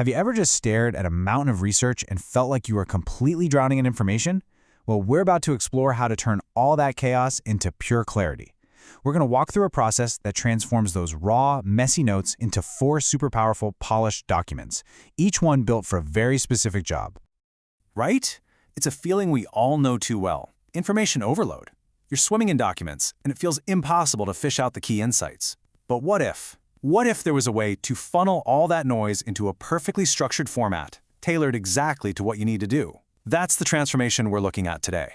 Have you ever just stared at a mountain of research and felt like you were completely drowning in information? Well, we're about to explore how to turn all that chaos into pure clarity. We're going to walk through a process that transforms those raw, messy notes into 4 super powerful, polished documents, each one built for a very specific job. Right? It's a feeling we all know too well. Information overload. You're swimming in documents, and it feels impossible to fish out the key insights. But what if? What if there was a way to funnel all that noise into a perfectly structured format, tailored exactly to what you need to do? That's the transformation we're looking at today.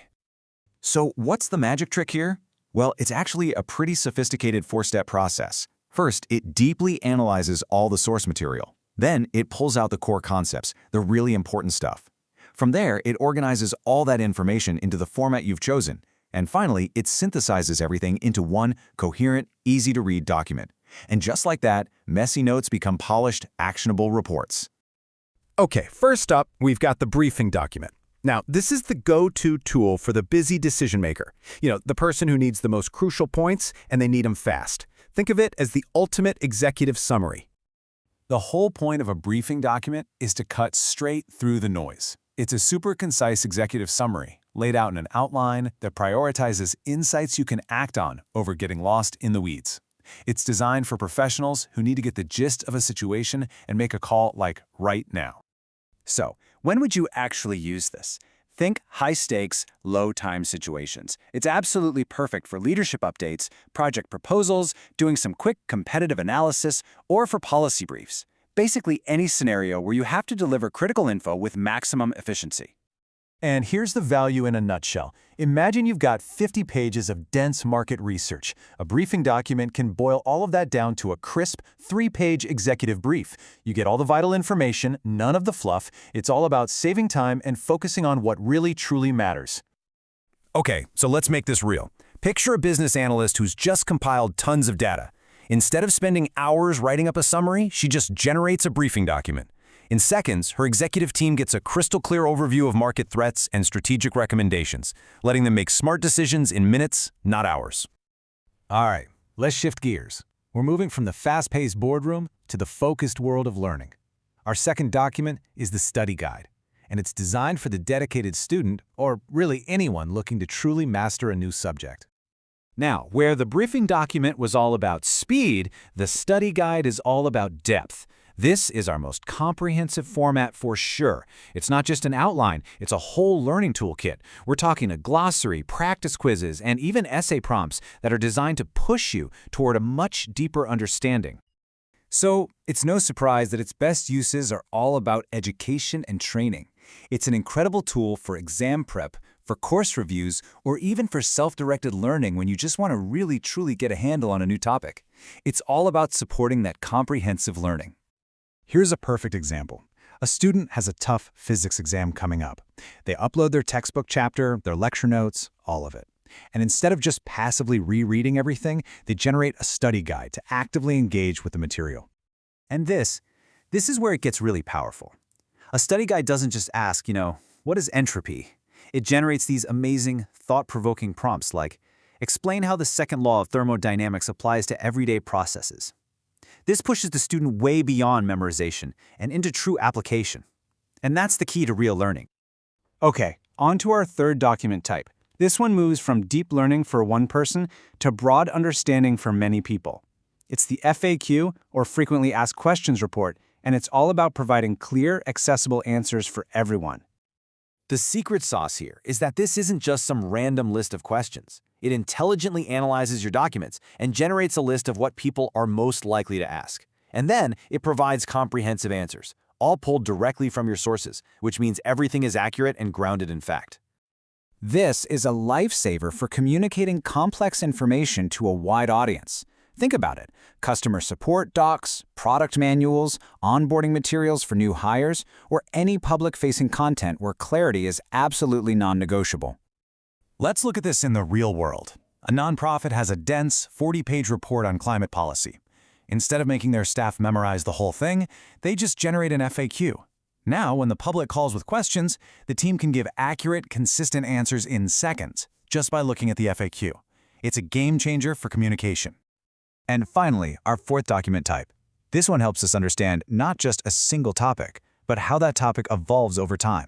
So what's the magic trick here? Well, it's actually a pretty sophisticated 4-step process. First, it deeply analyzes all the source material. Then, it pulls out the core concepts, the really important stuff. From there, it organizes all that information into the format you've chosen. And finally, it synthesizes everything into one coherent, easy-to-read document. And just like that, messy notes become polished, actionable reports. Okay, first up, we've got the briefing document. Now, this is the go-to tool for the busy decision maker. The person who needs the most crucial points, and they need them fast. Think of it as the ultimate executive summary. The whole point of a briefing document is to cut straight through the noise. It's a super concise executive summary, laid out in an outline that prioritizes insights you can act on over getting lost in the weeds. It's designed for professionals who need to get the gist of a situation and make a call like right now. So, when would you actually use this? Think high-stakes, low-time situations. It's absolutely perfect for leadership updates, project proposals, doing some quick competitive analysis, or for policy briefs. Basically any scenario where you have to deliver critical info with maximum efficiency. And here's the value in a nutshell. Imagine you've got 50 pages of dense market research. A briefing document can boil all of that down to a crisp, 3-page executive brief. You get all the vital information, none of the fluff. It's all about saving time and focusing on what really truly matters. Okay, so let's make this real. Picture a business analyst who's just compiled tons of data. Instead of spending hours writing up a summary, she just generates a briefing document. In seconds, her executive team gets a crystal-clear overview of market threats and strategic recommendations, letting them make smart decisions in minutes, not hours. All right, let's shift gears. We're moving from the fast-paced boardroom to the focused world of learning. Our second document is the study guide, and it's designed for the dedicated student, or really anyone looking to truly master a new subject. Now, where the briefing document was all about speed, the study guide is all about depth. This is our most comprehensive format for sure. It's not just an outline, it's a whole learning toolkit. We're talking a glossary, practice quizzes, and even essay prompts that are designed to push you toward a much deeper understanding. So, it's no surprise that its best uses are all about education and training. It's an incredible tool for exam prep, for course reviews, or even for self-directed learning when you just want to really truly get a handle on a new topic. It's all about supporting that comprehensive learning. Here's a perfect example. A student has a tough physics exam coming up. They upload their textbook chapter, their lecture notes, all of it. And instead of just passively rereading everything, they generate a study guide to actively engage with the material. And this is where it gets really powerful. A study guide doesn't just ask, what is entropy? It generates these amazing, thought-provoking prompts like, explain how the second law of thermodynamics applies to everyday processes. This pushes the student way beyond memorization and into true application. And that's the key to real learning. Okay, on to our third document type. This one moves from deep learning for one person to broad understanding for many people. It's the FAQ, or Frequently Asked Questions report, and it's all about providing clear, accessible answers for everyone. The secret sauce here is that this isn't just some random list of questions. It intelligently analyzes your documents and generates a list of what people are most likely to ask. And then it provides comprehensive answers, all pulled directly from your sources, which means everything is accurate and grounded in fact. This is a lifesaver for communicating complex information to a wide audience. Think about it. Customer support docs, product manuals, onboarding materials for new hires, or any public-facing content where clarity is absolutely non-negotiable. Let's look at this in the real world. A nonprofit has a dense, 40-page report on climate policy. Instead of making their staff memorize the whole thing, they just generate an FAQ. Now, when the public calls with questions, the team can give accurate, consistent answers in seconds, just by looking at the FAQ. It's a game changer for communication. And finally, our fourth document type. This one helps us understand not just a single topic, but how that topic evolves over time.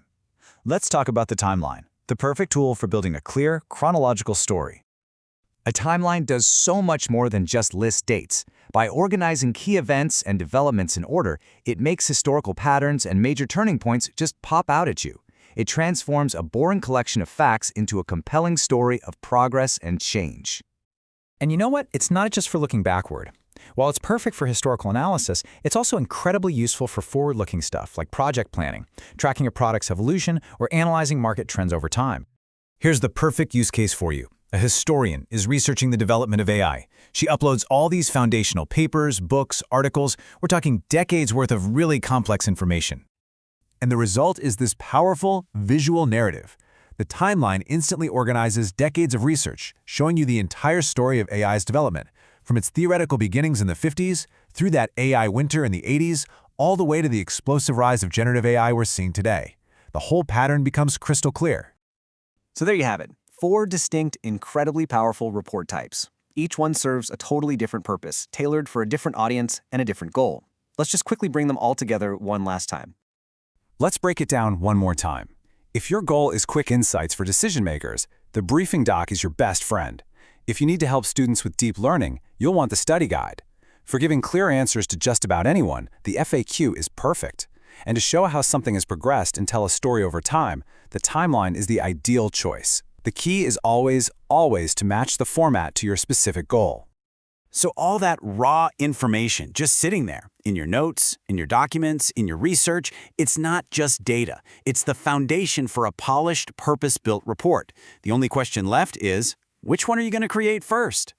Let's talk about the timeline, the perfect tool for building a clear, chronological story. A timeline does so much more than just list dates. By organizing key events and developments in order, it makes historical patterns and major turning points just pop out at you. It transforms a boring collection of facts into a compelling story of progress and change. And you know what? It's not just for looking backward. While it's perfect for historical analysis, it's also incredibly useful for forward-looking stuff like project planning, tracking a product's evolution, or analyzing market trends over time. Here's the perfect use case for you. A historian is researching the development of AI. She uploads all these foundational papers, books, articles. We're talking decades worth of really complex information. And the result is this powerful, visual narrative. The timeline instantly organizes decades of research, showing you the entire story of AI's development, from its theoretical beginnings in the 50s, through that AI winter in the 80s, all the way to the explosive rise of generative AI we're seeing today. The whole pattern becomes crystal clear. So there you have it. 4 distinct, incredibly powerful report types. Each one serves a totally different purpose, tailored for a different audience and a different goal. Let's just quickly bring them all together one last time. Let's break it down one more time. If your goal is quick insights for decision makers, the briefing doc is your best friend. If you need to help students with deep learning, you'll want the study guide. For giving clear answers to just about anyone, the FAQ is perfect. And to show how something has progressed and tell a story over time, the timeline is the ideal choice. The key is always to match the format to your specific goal. So all that raw information just sitting there, in your notes, in your documents, in your research, it's not just data. It's the foundation for a polished, purpose-built report. The only question left is, which one are you going to create first?